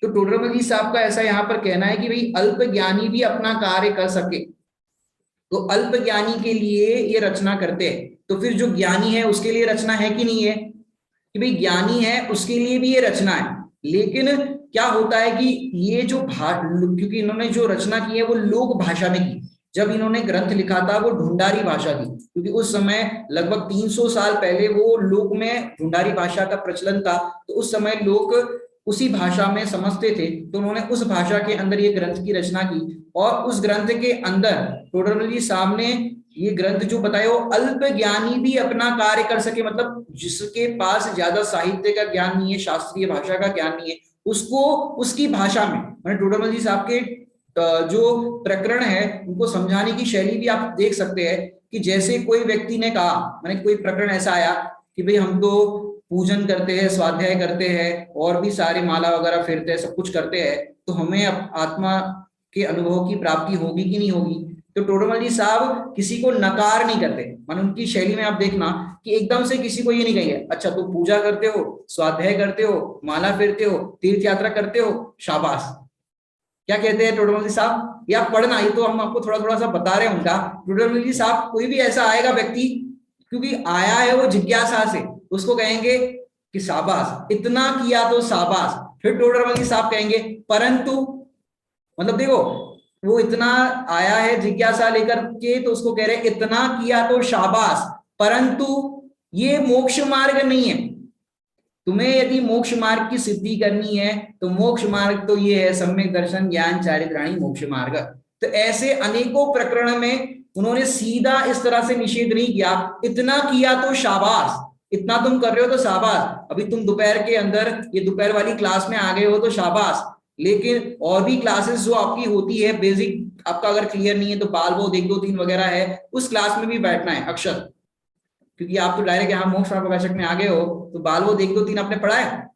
तो टोडरमल जी साहब का ऐसा यहाँ पर कहना है कि भाई अल्प ज्ञानी भी अपना कार्य कर सके, तो अल्प ज्ञानी के लिए ये रचना करते हैं। तो फिर जो ज्ञानी है उसके लिए रचना है कि नहीं है, कि भाई ज्ञानी है उसके लिए भी ये रचना है। लेकिन क्या होता है कि ये जो क्योंकि इन्होंने जो रचना की है वो लोक भाषा में की। जब इन्होंने ग्रंथ लिखा था वो ढूंढारी भाषा थी, क्योंकि उस समय लगभग 300 साल पहले वो लोक में ढूंढारी भाषा का प्रचलन था, तो उस समय लोग उसी भाषा में समझते थे, तो उन्होंने उस भाषा के अंदर ये ग्रंथ की रचना की। और उस ग्रंथ के अंदर टोडरमल जी साहब ने ये ग्रंथ जो बताया वो अल्प ज्ञानी भी अपना कार्य कर सके, मतलब जिसके पास ज्यादा साहित्य का ज्ञान नहीं है, शास्त्रीय भाषा का ज्ञान नहीं है, उसको उसकी भाषा में, मैंने टोडरमल जी साहब के जो प्रकरण है उनको समझाने की शैली भी आप देख सकते हैं। कि जैसे कोई व्यक्ति ने कहा, मैंने कोई प्रकरण ऐसा आया कि भाई हम तो पूजन करते हैं, स्वाध्याय करते हैं, और भी सारे माला वगैरह फेरते हैं, सब कुछ करते हैं, तो हमें आत्मा के अनुभव की प्राप्ति होगी कि नहीं होगी। तो टोडरमल जी साहब किसी को नकार नहीं करते, मान उनकी शैली में आप देखना कि एकदम से किसी को ये नहीं कहेंगे अच्छा तो पूजा करते हो, स्वाध्याय करते हो, माला फेरते हो, तीर्थ यात्रा करते हो, शाबाश। क्या कहते हैं टोडरमल जी साहब, या पढ़ना, ये तो हम आपको थोड़ा थोड़ा सा बता रहे हैं उनका। टोडरमल जी साहब कोई भी ऐसा आएगा व्यक्ति, क्योंकि आया है वो जिज्ञासा से, उसको कहेंगे कि शाबाश, इतना किया तो शाबाश। फिर टोडरमल जी साहब कहेंगे परंतु, मतलब देखो वो इतना आया है जिज्ञासा लेकर के, तो उसको कह रहे हैं इतना किया तो शाबाश, परंतु ये मोक्ष मार्ग नहीं है। तुम्हें यदि मोक्ष मार्ग की सिद्धि करनी है तो मोक्ष मार्ग तो ये है सम्यक दर्शन ज्ञान चारित्राणी मोक्ष मार्ग। तो ऐसे अनेकों प्रकरण में उन्होंने सीधा इस तरह से निषेध नहीं किया, इतना किया तो शाबाश, इतना तुम कर रहे हो तो शाबाश, अभी तुम दोपहर के अंदर ये दोपहर वाली क्लास में आ गए हो तो शाबाश, लेकिन और भी क्लासेस जो आपकी होती है बेसिक, आपका अगर क्लियर नहीं है तो बाल बोध 1 2 3 वगैरह है, उस क्लास में भी बैठना है अक्षर, क्योंकि आप तो डायरेक्ट यहाँ मोक्ष प्रकाशक में आ गए हो, तो बाल बोध 1 2 3 आपने पढ़ा है,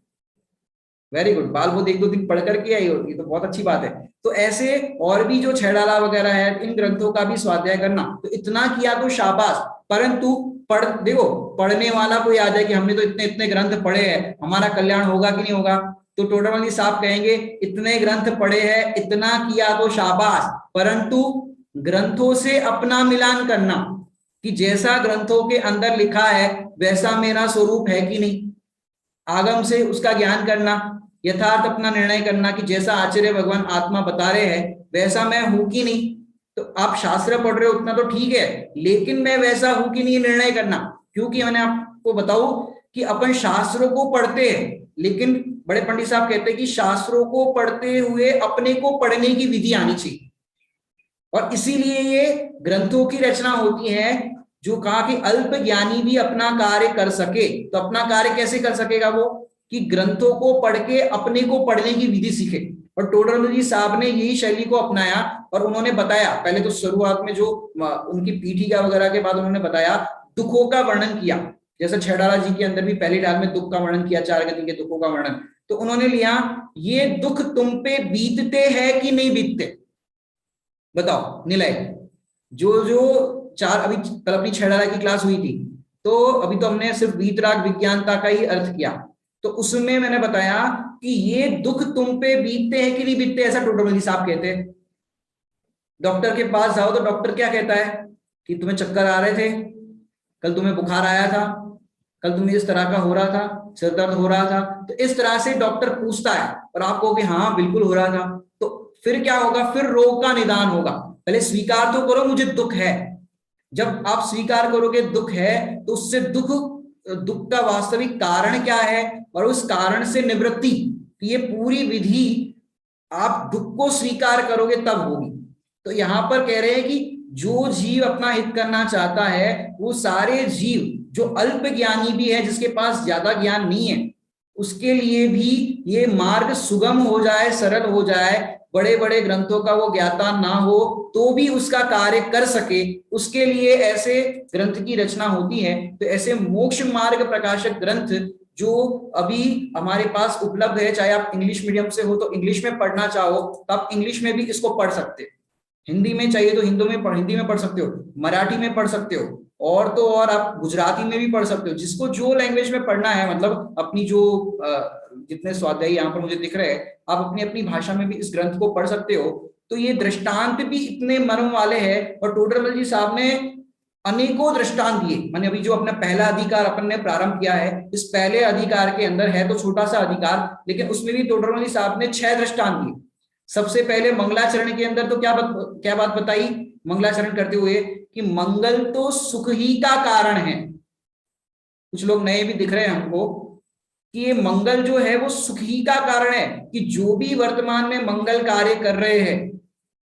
वेरी गुड, बाल बोध 1 2 3 पढ़ करके आई होगी तो बहुत अच्छी बात है। तो ऐसे और भी जो छैडाला वगैरह है, इन ग्रंथों का भी स्वाध्याय करना। तो इतना किया तो शाबाश, परंतु पढ़ देखो, पढ़ने वाला कोई आ जाए कि हमने तो इतने इतने ग्रंथ पढ़े हैं, हमारा कल्याण होगा कि नहीं होगा, तो टोडरमल जी साहब कहेंगे इतने ग्रंथ पढ़े हैं, इतना किया तो शाबाश, परंतु ग्रंथों से अपना मिलान करना, कि जैसा ग्रंथों के अंदर लिखा है वैसा मेरा स्वरूप है कि नहीं, आगम से उसका ज्ञान करना, यथार्थ अपना निर्णय करना कि जैसा आचार्य भगवान आत्मा बता रहे हैं वैसा मैं हूं कि नहीं। तो आप शास्त्र पढ़ रहे हो उतना तो ठीक है, लेकिन मैं वैसा हूं कि नहीं निर्णय करना। क्योंकि मैंने आपको बताऊं कि अपन शास्त्रों को पढ़ते हैं, लेकिन बड़े पंडित साहब कहते हैं कि शास्त्रों को पढ़ते हुए अपने को पढ़ने की विधि आनी चाहिए, और इसीलिए ये ग्रंथों की रचना होती है। जो कहा कि अल्प ज्ञानी भी अपना कार्य कर सके, तो अपना कार्य कैसे कर सकेगा वो, कि ग्रंथों को पढ़ के अपने को पढ़ने की विधि सीखे। और टोडरमल जी साहब ने यही शैली को अपनाया, और उन्होंने बताया पहले तो शुरुआत में जो उनकी पीठिका वगैरह के बाद उन्होंने बताया दुखों का वर्णन किया, जैसे छैडाला जी के अंदर भी पहली डाल में दुख का वर्णन किया, 4 गति के दुखों का वर्णन। तो उन्होंने लिया ये दुख तुम पे बीतते हैं कि नहीं बीतते, बताओ निलय। जो जो 4 अभी कल अपनी छैडाला की क्लास हुई थी, तो अभी तो हमने सिर्फ वीतराग विज्ञानता का ही अर्थ किया, तो उसमें मैंने बताया कि ये दुख तुम पे बीतते हैं कि नहीं बीतते, ऐसा टोडरमल जी साहब कहते हैं। डॉक्टर के पास जाओ तो डॉक्टर क्या कहता है कि तुम्हें चक्कर आ रहे थे, कल तुम्हें बुखार आया था, कल तुम्हें इस तरह का हो रहा था, सिर दर्द हो रहा था, तो इस तरह से डॉक्टर पूछता है और आप कहो कि हाँ बिल्कुल हो रहा था, तो फिर क्या होगा, फिर रोग का निदान होगा। पहले स्वीकार तो करो मुझे दुख है, जब आप स्वीकार करोगे दुख है, तो उससे दुख का वास्तविक कारण क्या है और उस कारण से निवृत्ति, ये पूरी विधि आप दुख को स्वीकार करोगे तब होगी। तो यहां पर कह रहे हैं कि जो जीव अपना हित करना चाहता है, वो सारे जीव, जो अल्प ज्ञानी भी है, जिसके पास ज्यादा ज्ञान नहीं है, उसके लिए भी ये मार्ग सुगम हो जाए, सरल हो जाए, बड़े बड़े ग्रंथों का वो ज्ञाता ना हो तो भी उसका कार्य कर सके, उसके लिए ऐसे ग्रंथ की रचना होती है। तो ऐसे मोक्ष मार्ग प्रकाशक ग्रंथ जो अभी हमारे पास उपलब्ध है, चाहे आप इंग्लिश मीडियम से हो तो इंग्लिश में पढ़ना चाहो तो आप इंग्लिश में भी इसको पढ़ सकते हो, हिंदी में चाहिए तो हिंदी में पढ़ सकते हो, मराठी में पढ़ सकते हो, और तो और आप गुजराती में भी पढ़ सकते हो, जिसको जो लैंग्वेज में पढ़ना है, मतलब अपनी जो जितने स्वाध्यायी यहाँ पर मुझे दिख रहे हैं, आप अपनी अपनी भाषा में भी इस ग्रंथ को पढ़ सकते हो। तो ये दृष्टांत भी इतने मर्म वाले हैं, और टोडरमल जी साहब ने अनेकों दृष्टांत दिए। मैंने अभी जो अपना पहला अधिकार अपन ने प्रारंभ किया है, इस पहले अधिकार के अंदर है तो छोटा सा अधिकार, लेकिन उसमें भी टोडरमल जी साहब ने 6 दृष्टांत दिए। सबसे पहले मंगलाचरण के अंदर तो क्या बात बताई मंगलाचरण करते हुए, कि मंगल तो सुख ही का कारण है। कुछ लोग नए भी दिख रहे हैं हमको कि ये मंगल जो है वो सुख ही का कारण है, कि जो भी वर्तमान में मंगल कार्य कर रहे हैं,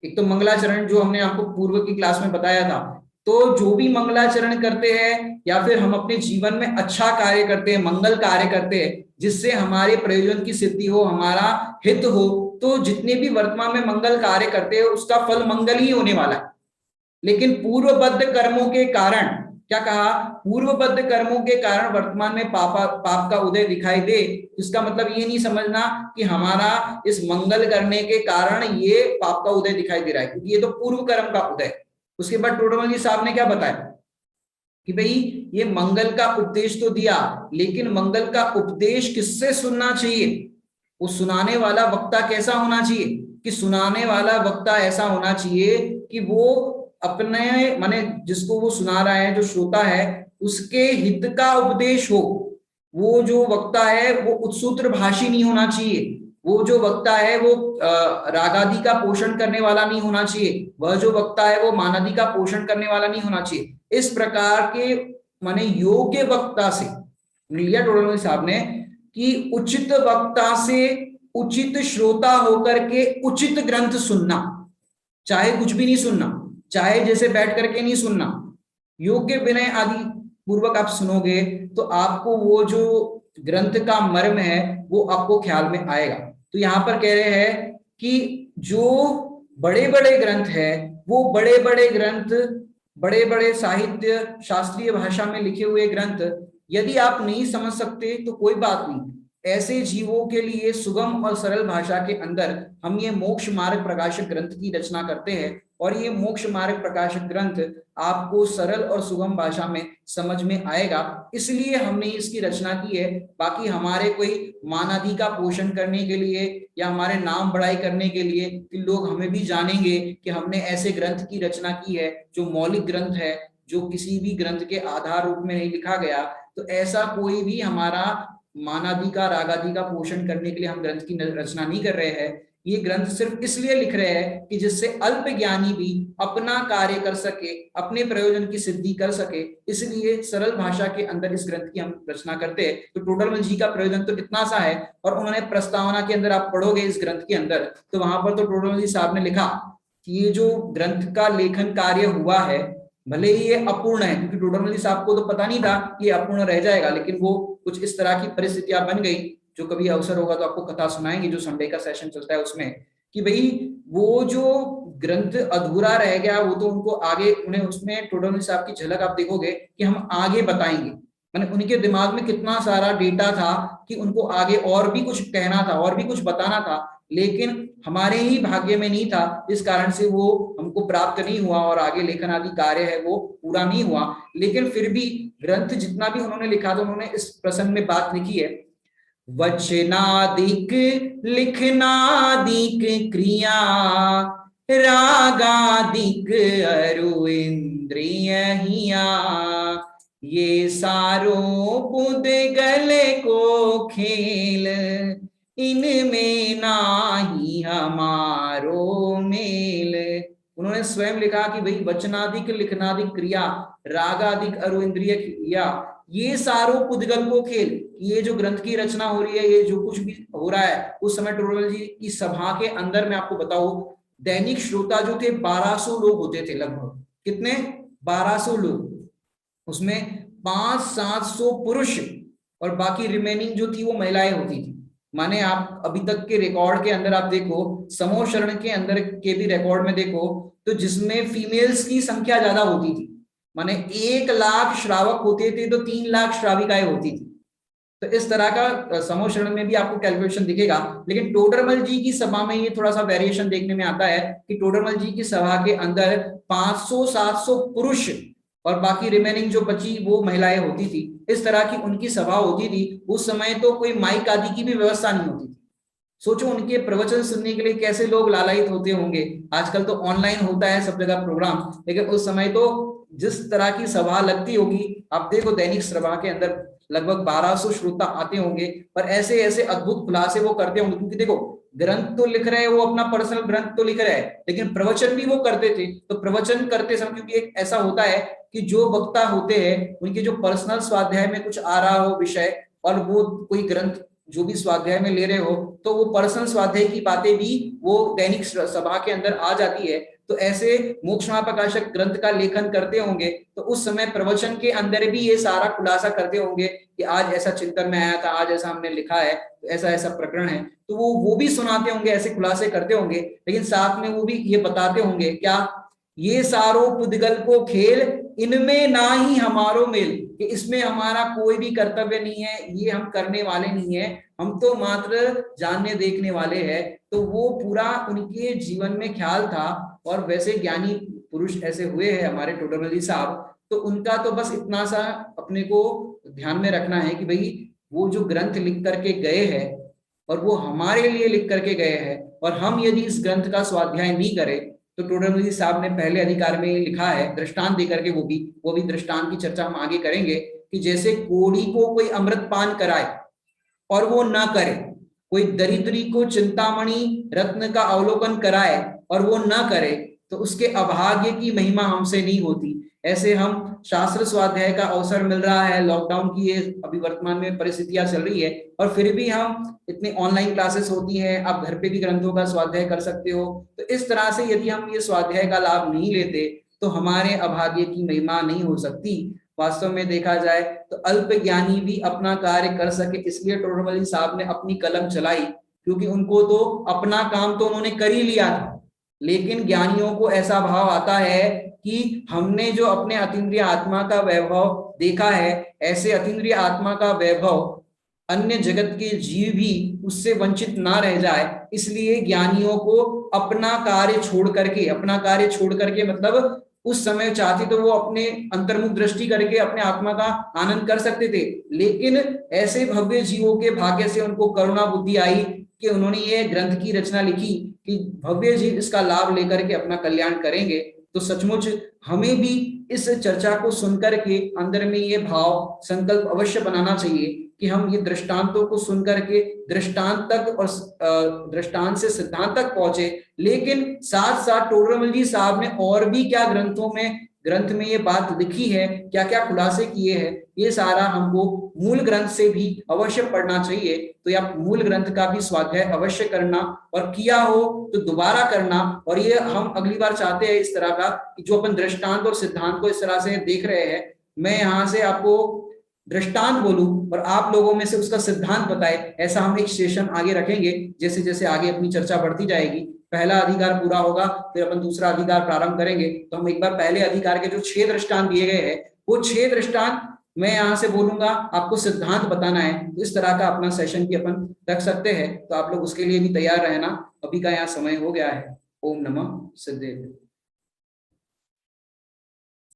एक तो मंगलाचरण जो हमने आपको पूर्व की क्लास में बताया था, तो जो भी मंगलाचरण करते हैं या फिर हम अपने जीवन में अच्छा कार्य करते हैं, मंगल कार्य करते हैं, जिससे हमारे प्रयोजन की सिद्धि हो, हमारा हित हो, तो जितने भी वर्तमान में मंगल कार्य करते हैं उसका फल मंगल ही होने वाला है। लेकिन पूर्वबद्ध कर्मों के कारण, क्या कहा, पूर्वबद्ध कर्मों के कारण वर्तमान में पाप का उदय दिखाई दे, इसका मतलब ये नहीं समझना कि हमारा इस मंगल करने के कारण ये पाप का उदय दिखाई दे रहा है, क्योंकि ये तो पूर्व कर्म का उदय। उसके बाद टोडरमल जी साहब ने क्या बताया कि भाई ये मंगल का उपदेश तो दिया, लेकिन मंगल का उपदेश किससे सुनना चाहिए, वो सुनाने वाला वक्ता कैसा होना चाहिए, कि सुनाने वाला वक्ता ऐसा होना चाहिए कि वो अपने माने जिसको वो सुना रहा है, जो श्रोता है, उसके हित का उपदेश हो। वो जो वक्ता है वो उत्सूत्र भाषी नहीं होना चाहिए, वो जो वक्ता है वो रागादि का पोषण करने वाला नहीं होना चाहिए, वह जो वक्ता है वो मानादि का पोषण करने वाला नहीं होना चाहिए। इस प्रकार के माने योग्य वक्ता से लिया टोडरमल साहब ने, कि उचित वक्ता से उचित श्रोता होकर के उचित ग्रंथ सुनना, चाहे कुछ भी नहीं सुनना, चाहे जैसे बैठ करके नहीं सुनना, योग्य विनय आदि पूर्वक आप सुनोगे तो आपको वो जो ग्रंथ का मर्म है वो आपको ख्याल में आएगा। तो यहाँ पर कह रहे हैं कि जो बड़े बड़े ग्रंथ है, वो बड़े बड़े ग्रंथ, बड़े बड़े साहित्य, शास्त्रीय भाषा में लिखे हुए ग्रंथ यदि आप नहीं समझ सकते तो कोई बात नहीं, ऐसे जीवों के लिए सुगम और सरल भाषा के अंदर हम ये मोक्ष मार्ग प्रकाशक ग्रंथ की रचना करते हैं, और ये मोक्ष मार्ग प्रकाशक ग्रंथ आपको सरल और सुगम भाषा में समझ में आएगा, इसलिए हमने इसकी रचना की है। बाकी हमारे कोई मानादि का पोषण करने के लिए या हमारे नाम बढ़ाई करने के लिए कि लोग हमें भी जानेंगे कि हमने ऐसे ग्रंथ की रचना की है जो मौलिक ग्रंथ है, जो किसी भी ग्रंथ के आधार रूप में नहीं लिखा गया, तो ऐसा कोई भी हमारा मानादि का रागादि का पोषण करने के लिए हम ग्रंथ की रचना नहीं कर रहे हैं। ये ग्रंथ सिर्फ इसलिए लिख रहे हैं कि जिससे अल्प ज्ञानी भी अपना कार्य कर सके, अपने प्रयोजन की सिद्धि कर सके, इसलिए सरल भाषा के अंदर इस ग्रंथ की हम रचना करते हैं। तो टोडरमल जी का प्रयोजन तो इतना सा है, और उन्होंने प्रस्तावना के अंदर आप पढ़ोगे इस ग्रंथ के अंदर, तो वहां पर तो टोडरमल जी साहब ने लिखा कि ये जो ग्रंथ का लेखन कार्य हुआ है, भले ही ये अपूर्ण है, क्योंकि टोडरमल जी साहब को तो पता नहीं था कि ये अपूर्ण रह जाएगा, लेकिन वो कुछ इस तरह की परिस्थितियां बन गई, जो कभी अवसर होगा तो आपको कथा सुनाएंगे, जो संडे का सेशन चलता है उसमें, कि भाई वो जो ग्रंथ अधूरा रह गया, वो तो उनको आगे, उन्हें उसमें टोडरमल साहब की झलक आप देखोगे कि हम आगे बताएंगे, मैंने उनके दिमाग में कितना सारा डेटा था कि उनको आगे और भी कुछ कहना था, और भी कुछ बताना था, लेकिन हमारे ही भाग्य में नहीं था, इस कारण से वो हमको प्राप्त नहीं हुआ और आगे लेखन आदि कार्य है वो पूरा नहीं हुआ। लेकिन फिर भी ग्रंथ जितना भी उन्होंने लिखा था, उन्होंने इस प्रसंग में बात लिखी है, वचनादिक लिखनादिक क्रिया रागादिक अरु इंद्रिय हिया, ये सारो बुध गले को खेल, इनमें नाही हमारो मेल। उन्होंने स्वयं लिखा कि भाई वचनाधिक लिखनाधिक क्रिया रागाधिक अरु इंद्रिय क्रिया ये सारो पुद्गल को खेल। ये जो ग्रंथ की रचना हो रही है, ये जो कुछ भी हो रहा है, उस समय टोडरमल जी की सभा के अंदर मैं आपको बताऊं दैनिक श्रोता जो थे 1200 लोग होते थे लगभग। कितने? 1200 लोग। उसमें 500-700 पुरुष और बाकी रिमेनिंग जो थी वो महिलाएं होती थी। माने आप अभी तक के रिकॉर्ड के अंदर आप देखो, समूह शरण के अंदर के भी रिकॉर्ड में देखो तो जिसमें फीमेल्स की संख्या ज्यादा होती थी। माने 1 लाख श्रावक होते थे तो 3 लाख श्राविकाएं होती थी। तो इस तरह का समूह शरण में भी आपको कैलकुलेशन दिखेगा। लेकिन टोडरमल जी की सभा में ये थोड़ा सा वेरिएशन देखने में आता है कि टोडरमल जी की सभा के अंदर 500-700 पुरुष और बाकी रिमेनिंग जो बची वो महिलाएं होती थी। इस तरह की उनकी सभा होती थी। उस समय तो कोई माइक आदि की भी व्यवस्था नहीं होती थी। सोचो उनके प्रवचन सुनने के लिए कैसे लोग लालायित होते होंगे। आजकल तो ऑनलाइन होता है सब जगह प्रोग्राम, लेकिन उस समय तो जिस तरह की सभा लगती होगी, आप देखो दैनिक सभा के अंदर लगभग 1200 श्रोता आते होंगे, पर ऐसे ऐसे अद्भुत खुलासे वो करते होंगे। क्योंकि देखो ग्रंथ तो लिख रहे हैं, वो अपना पर्सनल ग्रंथ तो लिख रहे हैं, लेकिन प्रवचन भी वो करते थे। तो प्रवचन करते समय क्योंकि एक ऐसा होता है कि जो वक्ता होते हैं उनके जो पर्सनल स्वाध्याय में कुछ आ रहा हो विषय, और वो कोई ग्रंथ जो भी स्वाध्याय में ले रहे हो, तो वो पर्सनल स्वाध्याय की बातें भी वो दैनिक सभा के अंदर आ जाती है। तो ऐसे मोक्ष महाप्रकाशक ग्रंथ का लेखन करते होंगे, तो उस समय प्रवचन के अंदर भी ये सारा खुलासा करते होंगे कि आज ऐसा चिंतन में आया था, आज ऐसा हमने लिखा है, तो ऐसा ऐसा प्रकरण है। तो वो भी सुनाते होंगे, ऐसे खुलासे करते होंगे, लेकिन साथ में वो भी ये बताते होंगे क्या, ये सारो पुद्गल को खेल, इनमें ना ही हमारो मेल, कि इसमें हमारा कोई भी कर्तव्य नहीं है, ये हम करने वाले नहीं है, हम तो मात्र जानने देखने वाले हैं। तो वो पूरा उनके जीवन में ख्याल था। और वैसे ज्ञानी पुरुष ऐसे हुए हैं हमारे टोडरमल जी साहब, तो उनका तो बस इतना सा अपने को ध्यान में रखना है कि भाई वो जो ग्रंथ लिख करके गए हैं और वो हमारे लिए लिख करके गए हैं, और हम यदि इस ग्रंथ का स्वाध्याय नहीं करें, तो टोडरमल जी साहब ने पहले अधिकार में लिखा है दृष्टांत देकर के, वो भी दृष्टांत की चर्चा हम आगे करेंगे, कि जैसे कोढ़ी को कोई अमृत पान कराए और वो ना करे, कोई दरिद्री को चिंतामणि रत्न का अवलोकन कराए और वो ना करे, तो उसके अभाग्य की महिमा हमसे नहीं होती। ऐसे हम शास्त्र स्वाध्याय का अवसर मिल रहा है, लॉकडाउन की ये अभी वर्तमान में परिस्थितियां चल रही है, और फिर भी हम इतनी ऑनलाइन क्लासेस होती हैं, आप घर पे भी ग्रंथों का स्वाध्याय कर सकते हो। तो इस तरह से यदि हम ये स्वाध्याय का लाभ नहीं लेते तो हमारे अभाग्य की महिमा नहीं हो सकती। वास्तव में देखा जाए तो अल्प ज्ञानी भी अपना कार्य कर सके, इसलिए टोडरमल जी साहब ने अपनी कलम चलाई, क्योंकि उनको तो अपना काम तो उन्होंने कर ही लिया था। लेकिन ज्ञानियों को ऐसा भाव आता है कि हमने जो अपने अतीन्द्रिय आत्मा का वैभव देखा है, ऐसे अतीन्द्रिय आत्मा का वैभव अन्य जगत के जीव भी उससे वंचित ना रह जाए, इसलिए ज्ञानियों को अपना कार्य छोड़ करके मतलब उस समय चाहते तो वो अपने अंतर्मुख दृष्टि करके अपने आत्मा का आनंद कर सकते थे, लेकिन ऐसे भव्य जीवों के भाग्य से उनको करुणा बुद्धि आई कि उन्होंने ये ग्रंथ की रचना लिखी कि भव्य जीव इसका लाभ लेकर के अपना कल्याण करेंगे। तो सचमुच हमें भी इस चर्चा को सुनकर के अंदर में ये भाव संकल्प अवश्य बनाना चाहिए कि हम ये दृष्टांतों को सुनकर के दृष्टांत तक और दृष्टांत से सिद्धांत तक पहुंचे। लेकिन साथ साथ टोडरमल जी साहब ने और भी क्या ग्रंथ में ये बात लिखी है, क्या क्या खुलासे किए हैं, ये सारा हमको मूल ग्रंथ से भी अवश्य पढ़ना चाहिए। तो या मूल ग्रंथ का भी स्वाध्याय अवश्य करना, और किया हो तो दोबारा करना। और ये हम अगली बार चाहते हैं इस तरह का कि जो अपन दृष्टांत और सिद्धांत को इस तरह से देख रहे हैं, मैं यहाँ से आपको दृष्टांत बोलूं और आप लोगों में से उसका सिद्धांत बताए, ऐसा हम एक सेशन आगे रखेंगे। जैसे जैसे आगे अपनी चर्चा बढ़ती जाएगी, पहला अधिकार पूरा होगा, फिर अपन दूसरा अधिकार प्रारंभ करेंगे। तो हम एक बार पहले अधिकार के जो 6 दृष्टांत दिए गए हैं, वो 6 दृष्टांत मैं यहाँ से बोलूंगा, आपको सिद्धांत बताना है। तो इस तरह का अपना सेशन की अपन रख सकते हैं, तो आप लोग उसके लिए भी तैयार रहना। अभी का यहाँ समय हो गया है। ओम नमः सिद्धेश्वर।